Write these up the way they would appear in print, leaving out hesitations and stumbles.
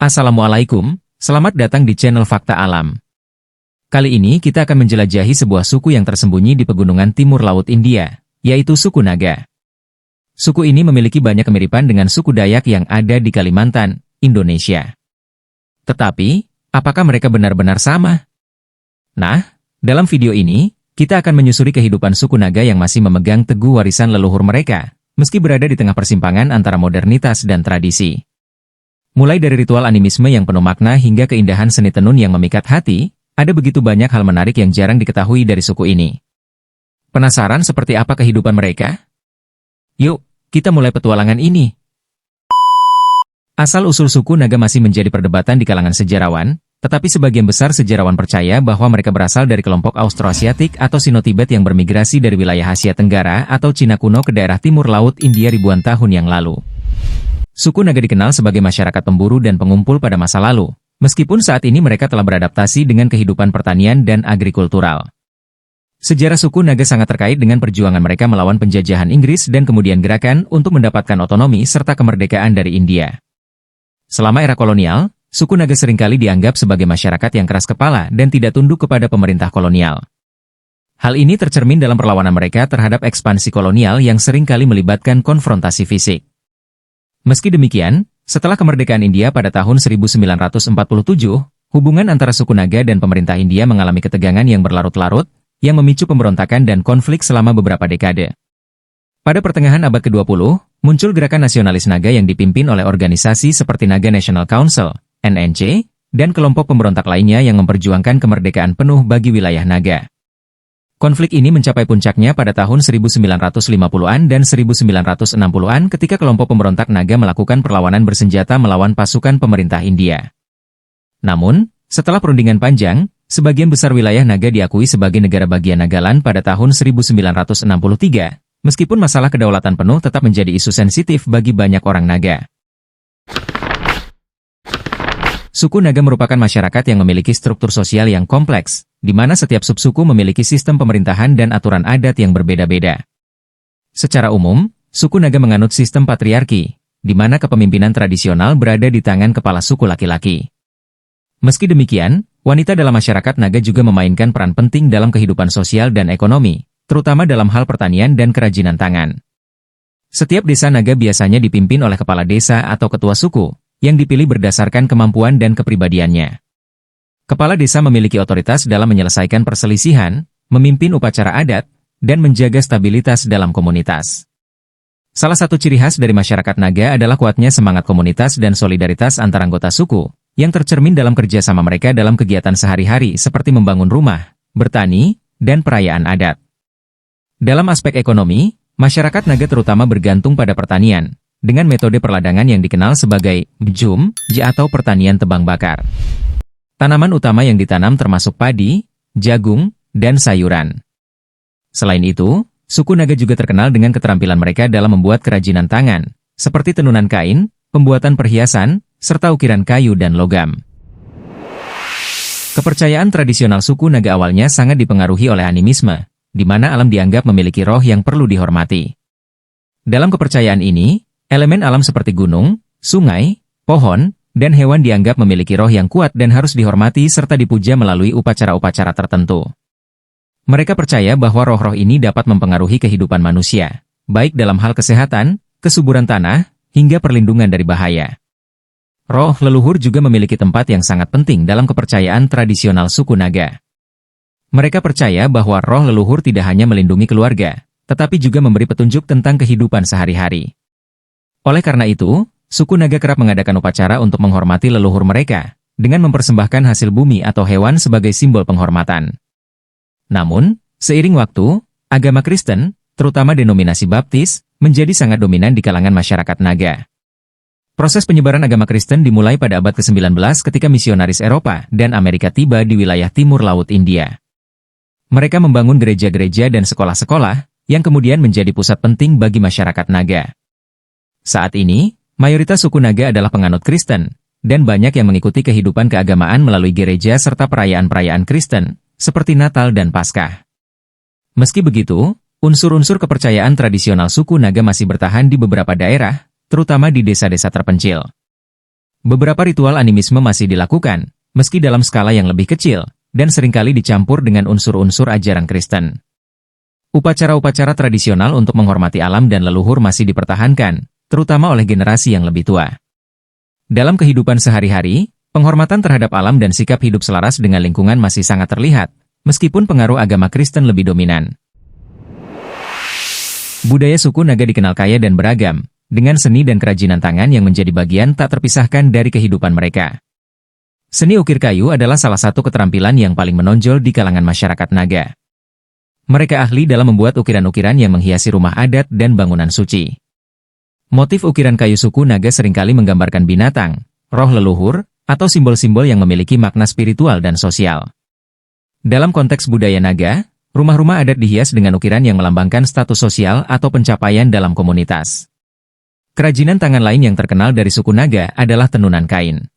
Assalamualaikum, selamat datang di channel Fakta Alam. Kali ini kita akan menjelajahi sebuah suku yang tersembunyi di pegunungan timur laut India, yaitu suku Naga. Suku ini memiliki banyak kemiripan dengan suku Dayak yang ada di Kalimantan, Indonesia. Tetapi, apakah mereka benar-benar sama? Nah, dalam video ini, kita akan menyusuri kehidupan suku Naga yang masih memegang teguh warisan leluhur mereka, meski berada di tengah persimpangan antara modernitas dan tradisi. Mulai dari ritual animisme yang penuh makna hingga keindahan seni tenun yang memikat hati, ada begitu banyak hal menarik yang jarang diketahui dari suku ini. Penasaran seperti apa kehidupan mereka? Yuk, kita mulai petualangan ini. Asal-usul suku Naga masih menjadi perdebatan di kalangan sejarawan, tetapi sebagian besar sejarawan percaya bahwa mereka berasal dari kelompok Austroasiatik atau Sino-Tibet yang bermigrasi dari wilayah Asia Tenggara atau Cina kuno ke daerah timur laut India ribuan tahun yang lalu. Suku Naga dikenal sebagai masyarakat pemburu dan pengumpul pada masa lalu, meskipun saat ini mereka telah beradaptasi dengan kehidupan pertanian dan agrikultural. Sejarah suku Naga sangat terkait dengan perjuangan mereka melawan penjajahan Inggris dan kemudian gerakan untuk mendapatkan otonomi serta kemerdekaan dari India. Selama era kolonial, suku Naga seringkali dianggap sebagai masyarakat yang keras kepala dan tidak tunduk kepada pemerintah kolonial. Hal ini tercermin dalam perlawanan mereka terhadap ekspansi kolonial yang seringkali melibatkan konfrontasi fisik. Meski demikian, setelah kemerdekaan India pada tahun 1947, hubungan antara suku Naga dan pemerintah India mengalami ketegangan yang berlarut-larut, yang memicu pemberontakan dan konflik selama beberapa dekade. Pada pertengahan abad ke-20, muncul gerakan nasionalis Naga yang dipimpin oleh organisasi seperti Naga National Council, NNC, dan kelompok pemberontak lainnya yang memperjuangkan kemerdekaan penuh bagi wilayah Naga. Konflik ini mencapai puncaknya pada tahun 1950-an dan 1960-an ketika kelompok pemberontak Naga melakukan perlawanan bersenjata melawan pasukan pemerintah India. Namun, setelah perundingan panjang, sebagian besar wilayah Naga diakui sebagai negara bagian Nagaland pada tahun 1963, meskipun masalah kedaulatan penuh tetap menjadi isu sensitif bagi banyak orang Naga. Suku Naga merupakan masyarakat yang memiliki struktur sosial yang kompleks, di mana setiap subsuku memiliki sistem pemerintahan dan aturan adat yang berbeda-beda. Secara umum, suku Naga menganut sistem patriarki, di mana kepemimpinan tradisional berada di tangan kepala suku laki-laki. Meski demikian, wanita dalam masyarakat Naga juga memainkan peran penting dalam kehidupan sosial dan ekonomi, terutama dalam hal pertanian dan kerajinan tangan. Setiap desa Naga biasanya dipimpin oleh kepala desa atau ketua suku, yang dipilih berdasarkan kemampuan dan kepribadiannya. Kepala desa memiliki otoritas dalam menyelesaikan perselisihan, memimpin upacara adat, dan menjaga stabilitas dalam komunitas. Salah satu ciri khas dari masyarakat Naga adalah kuatnya semangat komunitas dan solidaritas antar anggota suku, yang tercermin dalam kerjasama mereka dalam kegiatan sehari-hari seperti membangun rumah, bertani, dan perayaan adat. Dalam aspek ekonomi, masyarakat Naga terutama bergantung pada pertanian, dengan metode perladangan yang dikenal sebagai bjum, atau pertanian tebang bakar. Tanaman utama yang ditanam termasuk padi, jagung, dan sayuran. Selain itu, suku Naga juga terkenal dengan keterampilan mereka dalam membuat kerajinan tangan, seperti tenunan kain, pembuatan perhiasan, serta ukiran kayu dan logam. Kepercayaan tradisional suku Naga awalnya sangat dipengaruhi oleh animisme, di mana alam dianggap memiliki roh yang perlu dihormati. Dalam kepercayaan ini, elemen alam seperti gunung, sungai, pohon, dan hewan dianggap memiliki roh yang kuat dan harus dihormati serta dipuja melalui upacara-upacara tertentu. Mereka percaya bahwa roh-roh ini dapat mempengaruhi kehidupan manusia, baik dalam hal kesehatan, kesuburan tanah, hingga perlindungan dari bahaya. Roh leluhur juga memiliki tempat yang sangat penting dalam kepercayaan tradisional suku Naga. Mereka percaya bahwa roh leluhur tidak hanya melindungi keluarga, tetapi juga memberi petunjuk tentang kehidupan sehari-hari. Oleh karena itu, suku Naga kerap mengadakan upacara untuk menghormati leluhur mereka, dengan mempersembahkan hasil bumi atau hewan sebagai simbol penghormatan. Namun, seiring waktu, agama Kristen, terutama denominasi Baptis, menjadi sangat dominan di kalangan masyarakat Naga. Proses penyebaran agama Kristen dimulai pada abad ke-19 ketika misionaris Eropa dan Amerika tiba di wilayah timur laut India. Mereka membangun gereja-gereja dan sekolah-sekolah, yang kemudian menjadi pusat penting bagi masyarakat Naga. Saat ini, mayoritas suku Naga adalah penganut Kristen, dan banyak yang mengikuti kehidupan keagamaan melalui gereja serta perayaan-perayaan Kristen, seperti Natal dan Paskah. Meski begitu, unsur-unsur kepercayaan tradisional suku Naga masih bertahan di beberapa daerah, terutama di desa-desa terpencil. Beberapa ritual animisme masih dilakukan, meski dalam skala yang lebih kecil, dan seringkali dicampur dengan unsur-unsur ajaran Kristen. Upacara-upacara tradisional untuk menghormati alam dan leluhur masih dipertahankan, terutama oleh generasi yang lebih tua. Dalam kehidupan sehari-hari, penghormatan terhadap alam dan sikap hidup selaras dengan lingkungan masih sangat terlihat, meskipun pengaruh agama Kristen lebih dominan. Budaya suku Naga dikenal kaya dan beragam, dengan seni dan kerajinan tangan yang menjadi bagian tak terpisahkan dari kehidupan mereka. Seni ukir kayu adalah salah satu keterampilan yang paling menonjol di kalangan masyarakat Naga. Mereka ahli dalam membuat ukiran-ukiran yang menghiasi rumah adat dan bangunan suci. Motif ukiran kayu suku Naga seringkali menggambarkan binatang, roh leluhur, atau simbol-simbol yang memiliki makna spiritual dan sosial. Dalam konteks budaya Naga, rumah-rumah adat dihias dengan ukiran yang melambangkan status sosial atau pencapaian dalam komunitas. Kerajinan tangan lain yang terkenal dari suku Naga adalah tenunan kain.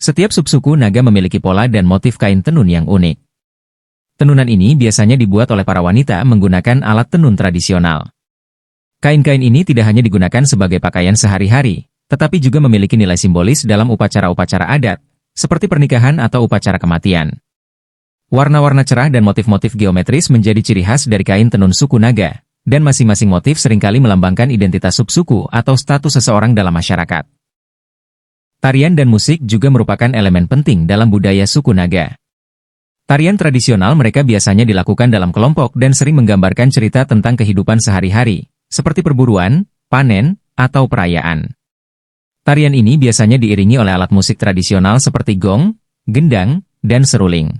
Setiap subsuku Naga memiliki pola dan motif kain tenun yang unik. Tenunan ini biasanya dibuat oleh para wanita menggunakan alat tenun tradisional. Kain-kain ini tidak hanya digunakan sebagai pakaian sehari-hari, tetapi juga memiliki nilai simbolis dalam upacara-upacara adat, seperti pernikahan atau upacara kematian. Warna-warna cerah dan motif-motif geometris menjadi ciri khas dari kain tenun suku Naga, dan masing-masing motif seringkali melambangkan identitas subsuku atau status seseorang dalam masyarakat. Tarian dan musik juga merupakan elemen penting dalam budaya suku Naga. Tarian tradisional mereka biasanya dilakukan dalam kelompok dan sering menggambarkan cerita tentang kehidupan sehari-hari, seperti perburuan, panen, atau perayaan. Tarian ini biasanya diiringi oleh alat musik tradisional seperti gong, gendang, dan seruling.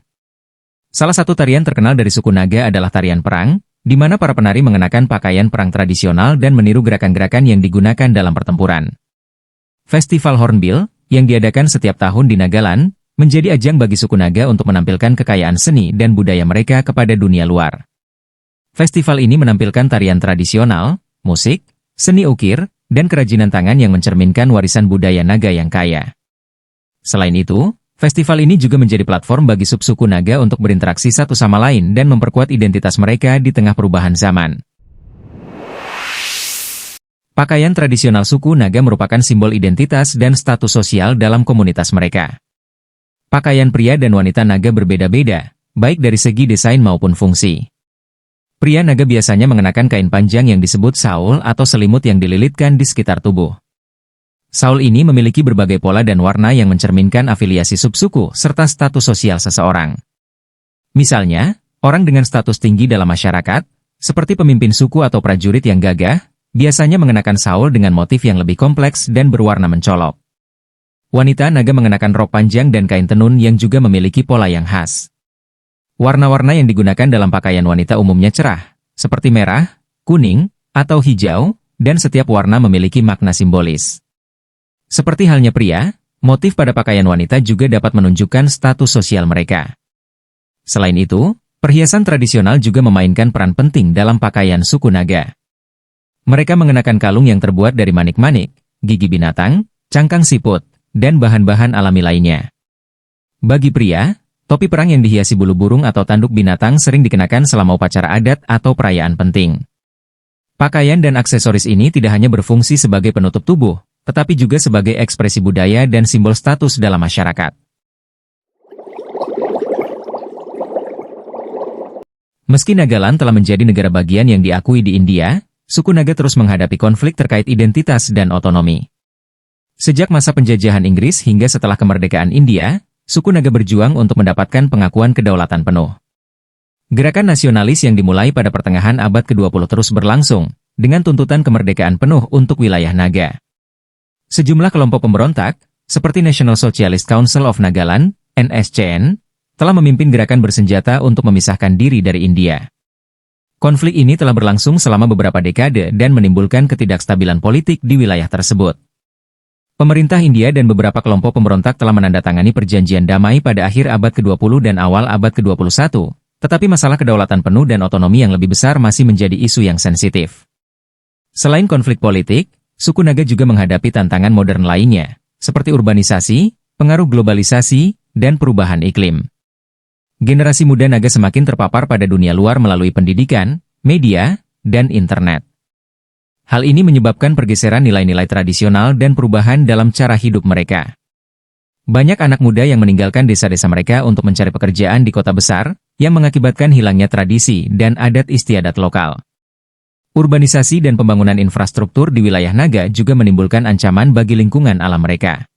Salah satu tarian terkenal dari suku Naga adalah tarian perang, di mana para penari mengenakan pakaian perang tradisional dan meniru gerakan-gerakan yang digunakan dalam pertempuran. Festival Hornbill, yang diadakan setiap tahun di Nagaland, menjadi ajang bagi suku Naga untuk menampilkan kekayaan seni dan budaya mereka kepada dunia luar. Festival ini menampilkan tarian tradisional, musik, seni ukir, dan kerajinan tangan yang mencerminkan warisan budaya Naga yang kaya. Selain itu, festival ini juga menjadi platform bagi subsuku Naga untuk berinteraksi satu sama lain dan memperkuat identitas mereka di tengah perubahan zaman. Pakaian tradisional suku Naga merupakan simbol identitas dan status sosial dalam komunitas mereka. Pakaian pria dan wanita Naga berbeda-beda, baik dari segi desain maupun fungsi. Pria Naga biasanya mengenakan kain panjang yang disebut saul atau selimut yang dililitkan di sekitar tubuh. Saul ini memiliki berbagai pola dan warna yang mencerminkan afiliasi subsuku serta status sosial seseorang. Misalnya, orang dengan status tinggi dalam masyarakat, seperti pemimpin suku atau prajurit yang gagah, biasanya mengenakan saul dengan motif yang lebih kompleks dan berwarna mencolok. Wanita Naga mengenakan rok panjang dan kain tenun yang juga memiliki pola yang khas. Warna-warna yang digunakan dalam pakaian wanita umumnya cerah, seperti merah, kuning, atau hijau, dan setiap warna memiliki makna simbolis. Seperti halnya pria, motif pada pakaian wanita juga dapat menunjukkan status sosial mereka. Selain itu, perhiasan tradisional juga memainkan peran penting dalam pakaian suku Naga. Mereka mengenakan kalung yang terbuat dari manik-manik, gigi binatang, cangkang siput, dan bahan-bahan alami lainnya. Bagi pria, topi perang yang dihiasi bulu burung atau tanduk binatang sering dikenakan selama upacara adat atau perayaan penting. Pakaian dan aksesoris ini tidak hanya berfungsi sebagai penutup tubuh, tetapi juga sebagai ekspresi budaya dan simbol status dalam masyarakat. Meski Nagaland telah menjadi negara bagian yang diakui di India, suku Naga terus menghadapi konflik terkait identitas dan otonomi. Sejak masa penjajahan Inggris hingga setelah kemerdekaan India, suku Naga berjuang untuk mendapatkan pengakuan kedaulatan penuh. Gerakan nasionalis yang dimulai pada pertengahan abad ke-20 terus berlangsung, dengan tuntutan kemerdekaan penuh untuk wilayah Naga. Sejumlah kelompok pemberontak, seperti National Socialist Council of Nagaland, NSCN, telah memimpin gerakan bersenjata untuk memisahkan diri dari India. Konflik ini telah berlangsung selama beberapa dekade dan menimbulkan ketidakstabilan politik di wilayah tersebut. Pemerintah India dan beberapa kelompok pemberontak telah menandatangani perjanjian damai pada akhir abad ke-20 dan awal abad ke-21, tetapi masalah kedaulatan penuh dan otonomi yang lebih besar masih menjadi isu yang sensitif. Selain konflik politik, suku Naga juga menghadapi tantangan modern lainnya, seperti urbanisasi, pengaruh globalisasi, dan perubahan iklim. Generasi muda Naga semakin terpapar pada dunia luar melalui pendidikan, media, dan internet. Hal ini menyebabkan pergeseran nilai-nilai tradisional dan perubahan dalam cara hidup mereka. Banyak anak muda yang meninggalkan desa-desa mereka untuk mencari pekerjaan di kota besar, yang mengakibatkan hilangnya tradisi dan adat istiadat lokal. Urbanisasi dan pembangunan infrastruktur di wilayah Naga juga menimbulkan ancaman bagi lingkungan alam mereka.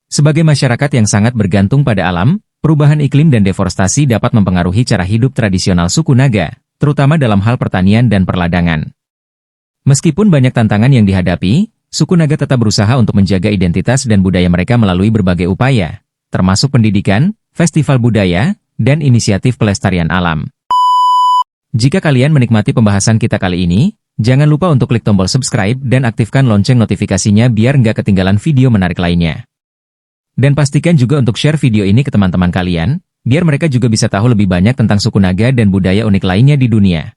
Sebagai masyarakat yang sangat bergantung pada alam, perubahan iklim dan deforestasi dapat mempengaruhi cara hidup tradisional suku Naga, terutama dalam hal pertanian dan perladangan. Meskipun banyak tantangan yang dihadapi, suku Naga tetap berusaha untuk menjaga identitas dan budaya mereka melalui berbagai upaya, termasuk pendidikan, festival budaya, dan inisiatif pelestarian alam. Jika kalian menikmati pembahasan kita kali ini, jangan lupa untuk klik tombol subscribe dan aktifkan lonceng notifikasinya biar nggak ketinggalan video menarik lainnya. Dan pastikan juga untuk share video ini ke teman-teman kalian, biar mereka juga bisa tahu lebih banyak tentang suku Naga dan budaya unik lainnya di dunia.